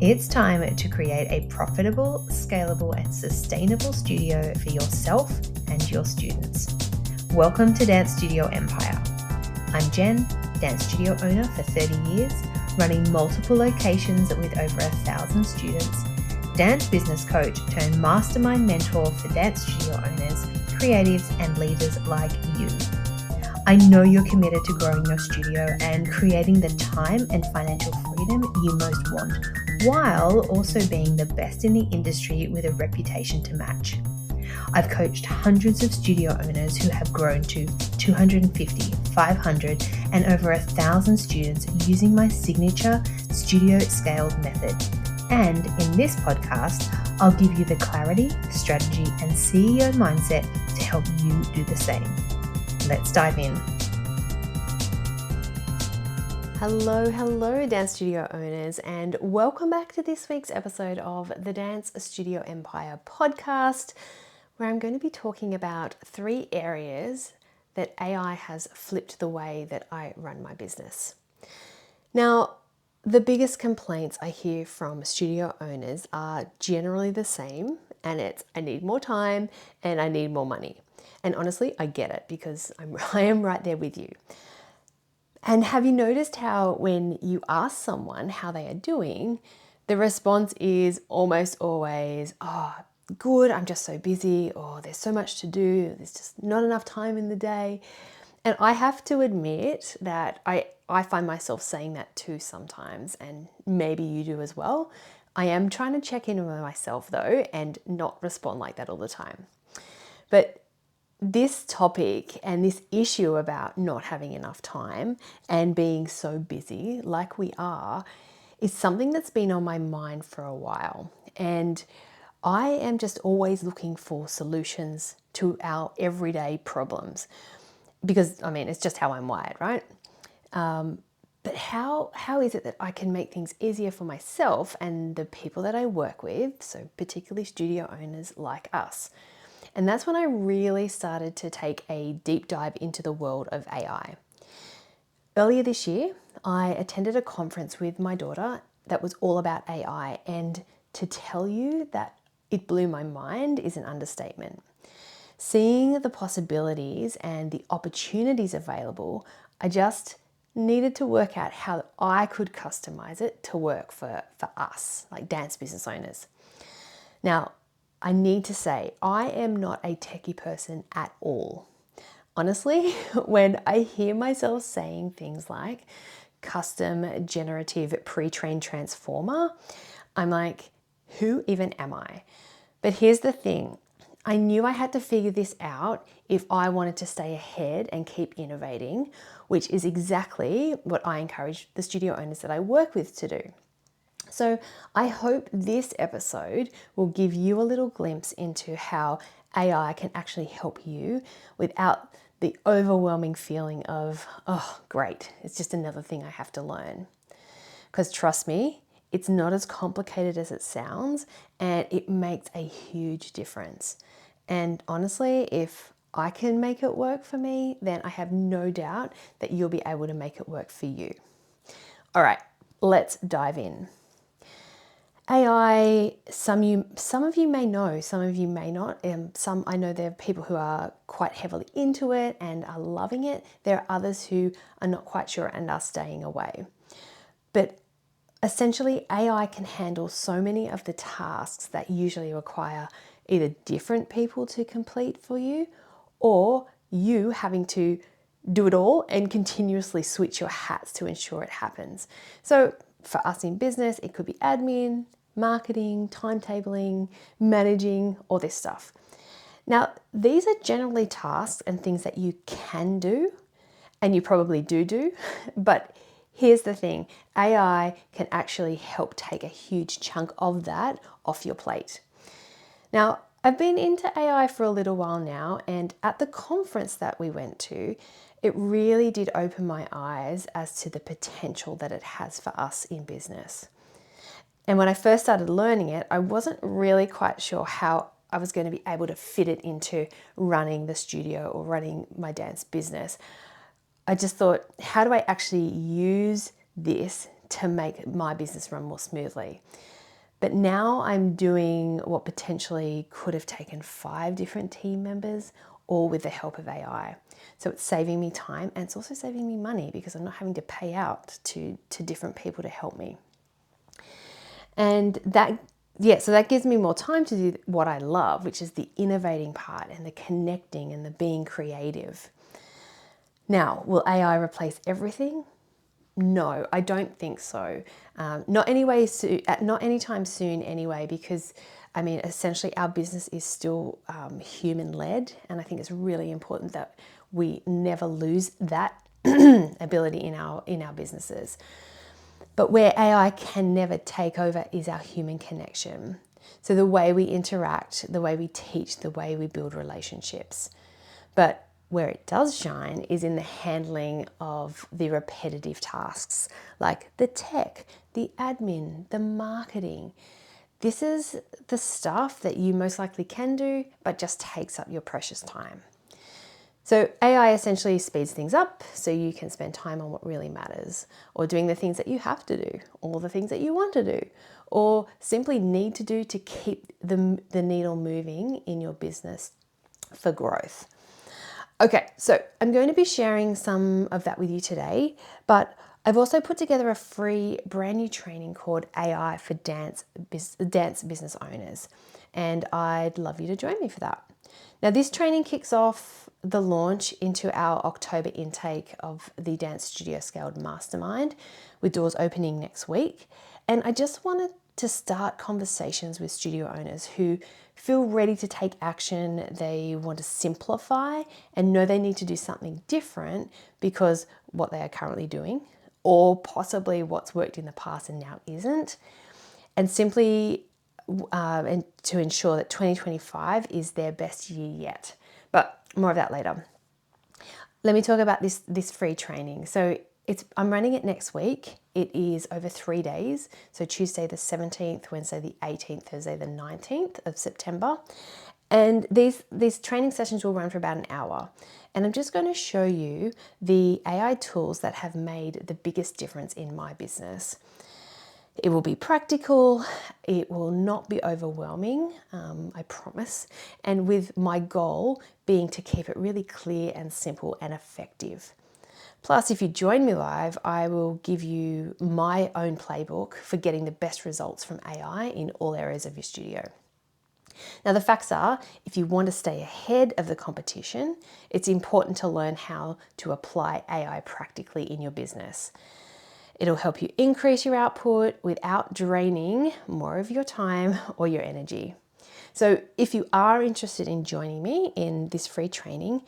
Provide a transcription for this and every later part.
It's time to create a profitable, scalable, and sustainable studio for yourself and your students. Welcome to Dance Studio Empire. I'm Jen, dance studio owner for 30 years, running multiple locations with over 1,000 students, dance business coach turned mastermind mentor for dance studio owners, creatives, and leaders like you. I know you're committed to growing your studio and creating the time and financial freedom you most want, while also being the best in the industry with a reputation to match. I've coached hundreds of studio owners who have grown to 250, 500, and over 1,000 students using my signature studio scaled method. And in this podcast, I'll give you the clarity, strategy, and CEO mindset to help you do the same. Let's dive in. Hello, dance studio owners, and welcome back to this week's episode of the Dance Studio Empire podcast, where I'm going to be talking about 3 areas that AI has flipped the way that I run my business. Now, the biggest complaints I hear from studio owners are generally the same, and it's I need more time and I need more money. And honestly, I get it because I am right there with you. And have you noticed how when you ask someone how they are doing, the response is almost always, oh, good, I'm just so busy, or there's so much to do, there's just not enough time in the day. And I have to admit that I find myself saying that too sometimes, and maybe you do as well. I am trying to check in with myself though and not respond like that all the time. But this topic and this issue about not having enough time and being so busy like we are is something that's been on my mind for a while. And I am just always looking for solutions to our everyday problems because, it's just how I'm wired, right? But how is it that I can make things easier for myself and the people that I work with, so particularly studio owners like us? And that's when I really started to take a deep dive into the world of AI. Earlier this year, I attended a conference with my daughter that was all about AI, and to tell you that it blew my mind is an understatement. Seeing the possibilities and the opportunities available, I just needed to work out how I could customize it to work for us, like dance business owners. Now, I need to say, I am not a techie person at all. Honestly, when I hear myself saying things like custom generative pre-trained transformer, I'm like, who even am I? But here's the thing. I knew I had to figure this out if I wanted to stay ahead and keep innovating, which is exactly what I encourage the studio owners that I work with to do. So I hope this episode will give you a little glimpse into how AI can actually help you without the overwhelming feeling of, oh, great, it's just another thing I have to learn. Because trust me, it's not as complicated as it sounds, and it makes a huge difference. And honestly, if I can make it work for me, then I have no doubt that you'll be able to make it work for you. All right, let's dive in. AI, some of you may know, some of you may not. I know there are people who are quite heavily into it and are loving it. There are others who are not quite sure and are staying away. But essentially, AI can handle so many of the tasks that usually require either different people to complete for you or you having to do it all and continuously switch your hats to ensure it happens. So for us in business, it could be admin, marketing, timetabling, managing, all this stuff. Now, these are generally tasks and things that you can do, and you probably do, but here's the thing, AI can actually help take a huge chunk of that off your plate. Now, I've been into AI for a little while now, and at the conference that we went to, it really did open my eyes as to the potential that it has for us in business. And when I first started learning it, I wasn't really quite sure how I was going to be able to fit it into running the studio or running my dance business. I just thought, how do I actually use this to make my business run more smoothly. But now I'm doing what potentially could have taken 5 different team members, all with the help of AI. So it's saving me time, and it's also saving me money because I'm not having to pay out to different people to help me. And so that gives me more time to do what I love, which is the innovating part and the connecting and the being creative. Now, will AI replace everything? No, I don't think so. Not anytime soon anyway, because I mean, essentially our business is still human-led, and I think it's really important that we never lose that ability in our businesses. But where AI can never take over is our human connection. So the way we interact, the way we teach, the way we build relationships. But where it does shine is in the handling of the repetitive tasks, like the tech, the admin, the marketing. This is the stuff that you most likely can do, but just takes up your precious time. So AI essentially speeds things up so you can spend time on what really matters, or doing the things that you have to do, or the things that you want to do, or simply need to do to keep the needle moving in your business for growth. Okay, so I'm going to be sharing some of that with you today, but I've also put together a free brand new training called AI for Dance Business Owners, and I'd love you to join me for that. Now, this training kicks off the launch into our October intake of the Dance Studio Scaled Mastermind, with doors opening next week. And I just wanted to start conversations with studio owners who feel ready to take action. They want to simplify and know they need to do something different because what they are currently doing, or possibly what's worked in the past and now isn't, and simply and to ensure that 2025 is their best year yet. But more of that later. Let me talk about this free training. So I'm running it next week. It is over 3 days. So Tuesday the 17th, Wednesday the 18th, Thursday the 19th of September. And these training sessions will run for about an hour. And I'm just going to show you the AI tools that have made the biggest difference in my business. It will be practical, it will not be overwhelming, I promise, and with my goal being to keep it really clear and simple and effective. Plus, if you join me live, I will give you my own playbook for getting the best results from AI in all areas of your studio. Now, the facts are, if you want to stay ahead of the competition, it's important to learn how to apply AI practically in your business. It'll help you increase your output without draining more of your time or your energy. So if you are interested in joining me in this free training,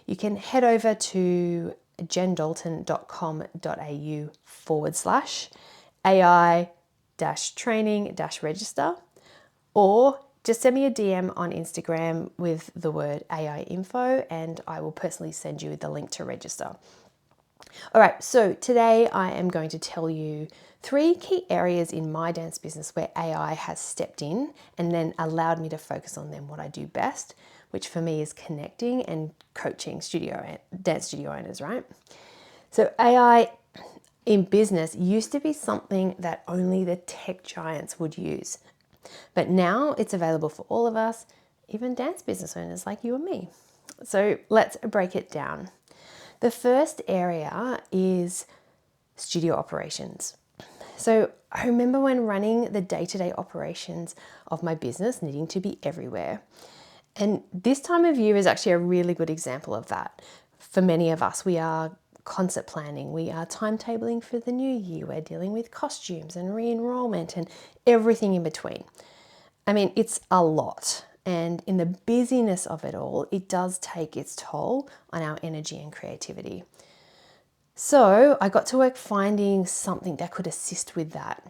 you can head over to jendalton.com.au/AI-training-register, or just send me a DM on Instagram with the word AI info and I will personally send you the link to register. All right, so today I am going to tell you 3 key areas in my dance business where AI has stepped in and then allowed me to focus on them, what I do best, which for me is connecting and coaching dance studio owners, right? So AI in business used to be something that only the tech giants would use, but now it's available for all of us, even dance business owners like you and me. So let's break it down. The first area is studio operations. So I remember when running the day-to-day operations of my business needing to be everywhere. And this time of year is actually a really good example of that. For many of us, we are concert planning, we are timetabling for the new year, we're dealing with costumes and re-enrollment and everything in between. I mean, it's a lot. And in the busyness of it all, it does take its toll on our energy and creativity. So I got to work finding something that could assist with that.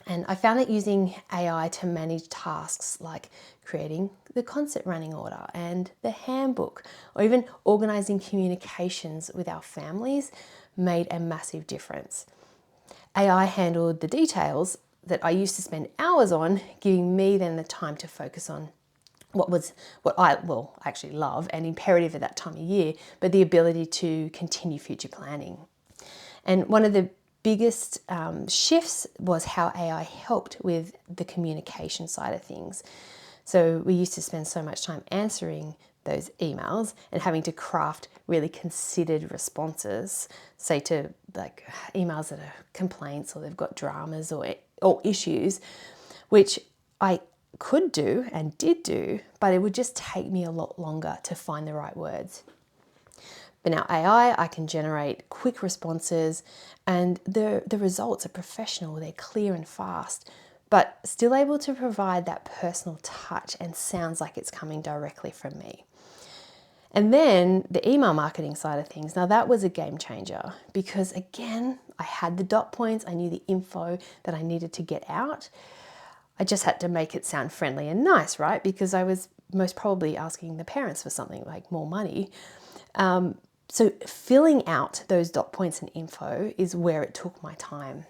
And I found that using AI to manage tasks like creating the concert running order and the handbook, or even organizing communications with our families, made a massive difference. AI handled the details that I used to spend hours on, giving me then the time to focus on what I actually love and imperative at that time of year, but the ability to continue future planning. And one of the biggest shifts was how AI helped with the communication side of things. So we used to spend so much time answering those emails and having to craft really considered responses, say to like emails that are complaints or they've got dramas or issues, which I could do and did do, but it would just take me a lot longer to find the right words. But now AI, I can generate quick responses and the results are professional, they're clear and fast, but still able to provide that personal touch and sounds like it's coming directly from me. And then the email marketing side of things, now that was a game changer because again, I had the dot points, I knew the info that I needed to get out. I just had to make it sound friendly and nice, right? Because I was most probably asking the parents for something like more money. So filling out those dot points and info is where it took my time.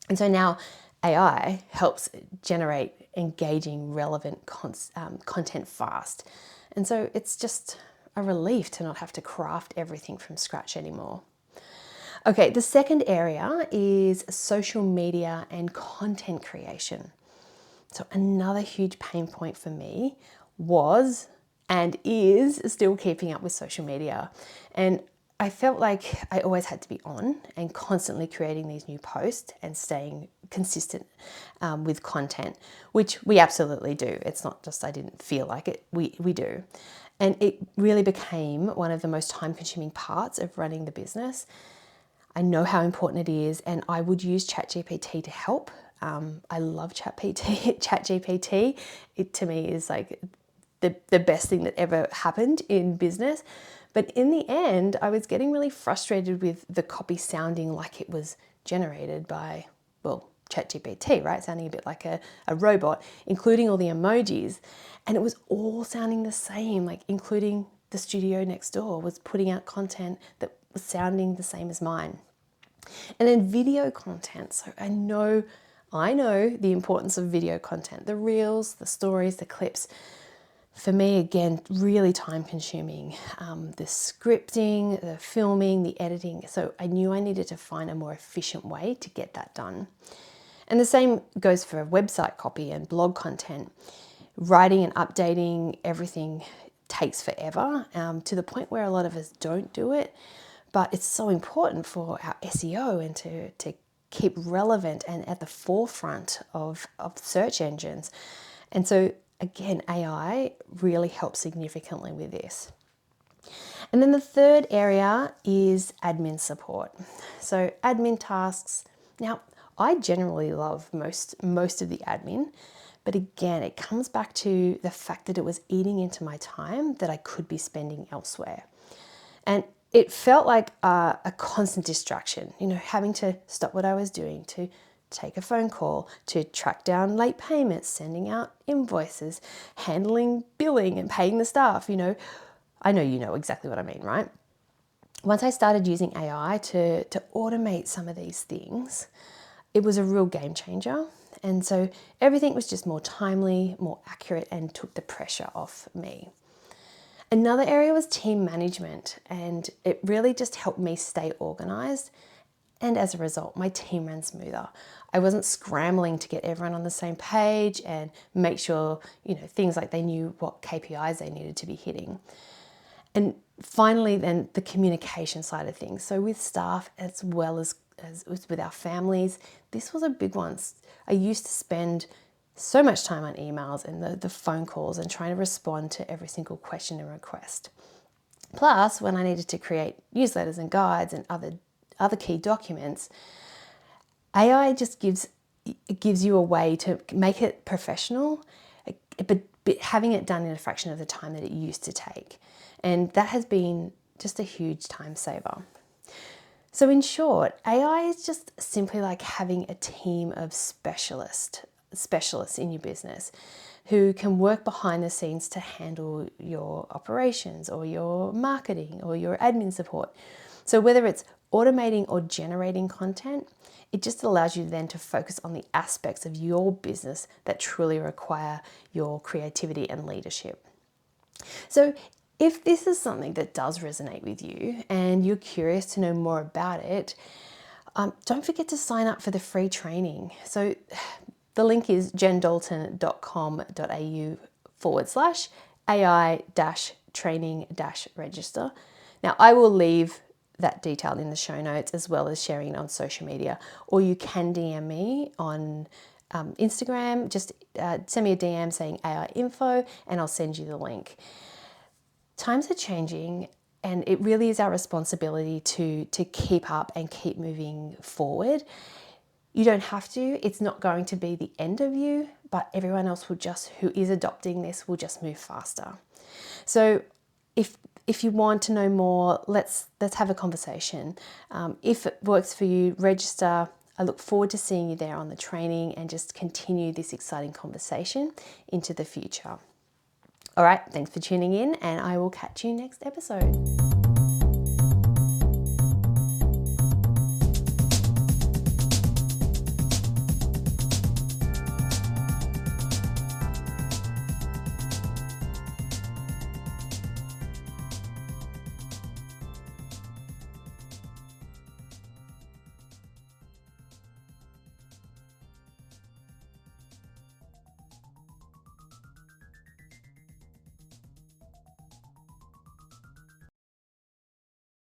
And so now AI helps generate engaging, relevant content fast. And so it's just a relief to not have to craft everything from scratch anymore. Okay, the second area is social media and content creation. So another huge pain point for me was and is still keeping up with social media. And I felt like I always had to be on and constantly creating these new posts and staying consistent with content, which we absolutely do. It's not just I didn't feel like it, we do. And it really became one of the most time-consuming parts of running the business. I know how important it is, and I would use ChatGPT to help. I love ChatGPT. It to me is like the best thing that ever happened in business. But in the end, I was getting really frustrated with the copy sounding like it was generated by, well, ChatGPT, right? Sounding a bit like a robot, including all the emojis. And it was all sounding the same, like including the studio next door was putting out content that was sounding the same as mine. And then video content. So I know the importance of video content, the reels, the stories, the clips. For me, again, really time consuming. The scripting, the filming, the editing. So I knew I needed to find a more efficient way to get that done. And the same goes for website copy and blog content. Writing and updating everything takes forever, to the point where a lot of us don't do it. But it's so important for our SEO and to keep relevant and at the forefront of search engines. And so again, AI really helps significantly with this. And then the third area is admin support. So admin tasks. Now, I generally love most of the admin, but again, it comes back to the fact that it was eating into my time that I could be spending elsewhere. And it felt like a constant distraction, having to stop what I was doing to take a phone call, to track down late payments, sending out invoices, handling billing and paying the staff. I know you know exactly what I mean, right? Once I started using AI to automate some of these things, it was a real game changer. And so everything was just more timely, more accurate, and took the pressure off me. Another area was team management, and it really just helped me stay organized. And as a result, my team ran smoother. I wasn't scrambling to get everyone on the same page and make sure, things like they knew what KPIs they needed to be hitting. And finally, then the communication side of things. So with staff as well as with our families, this was a big one. I used to spend so much time on emails and the phone calls and trying to respond to every single question and request. Plus, when I needed to create newsletters and guides and other key documents, AI just gives you a way to make it professional, but having it done in a fraction of the time that it used to take. And that has been just a huge time saver. So in short, AI is just simply like having a team of specialists in your business who can work behind the scenes to handle your operations or your marketing or your admin support. So whether it's automating or generating content, it just allows you then to focus on the aspects of your business that truly require your creativity and leadership. So if this is something that does resonate with you and you're curious to know more about it, Don't forget to sign up for the free training. So the link is jendalton.com.au/AI-training-register. Now, I will leave that detail in the show notes as well as sharing it on social media, or you can DM me on Instagram. Just send me a DM saying AI info and I'll send you the link. Times are changing, and it really is our responsibility to keep up and keep moving forward. You don't have to. It's not going to be the end of you, but everyone else who is adopting this will just move faster. So if you want to know more, let's have a conversation. If it works for you, register. I look forward to seeing you there on the training and just continue this exciting conversation into the future. All right, thanks for tuning in, and I will catch you next episode.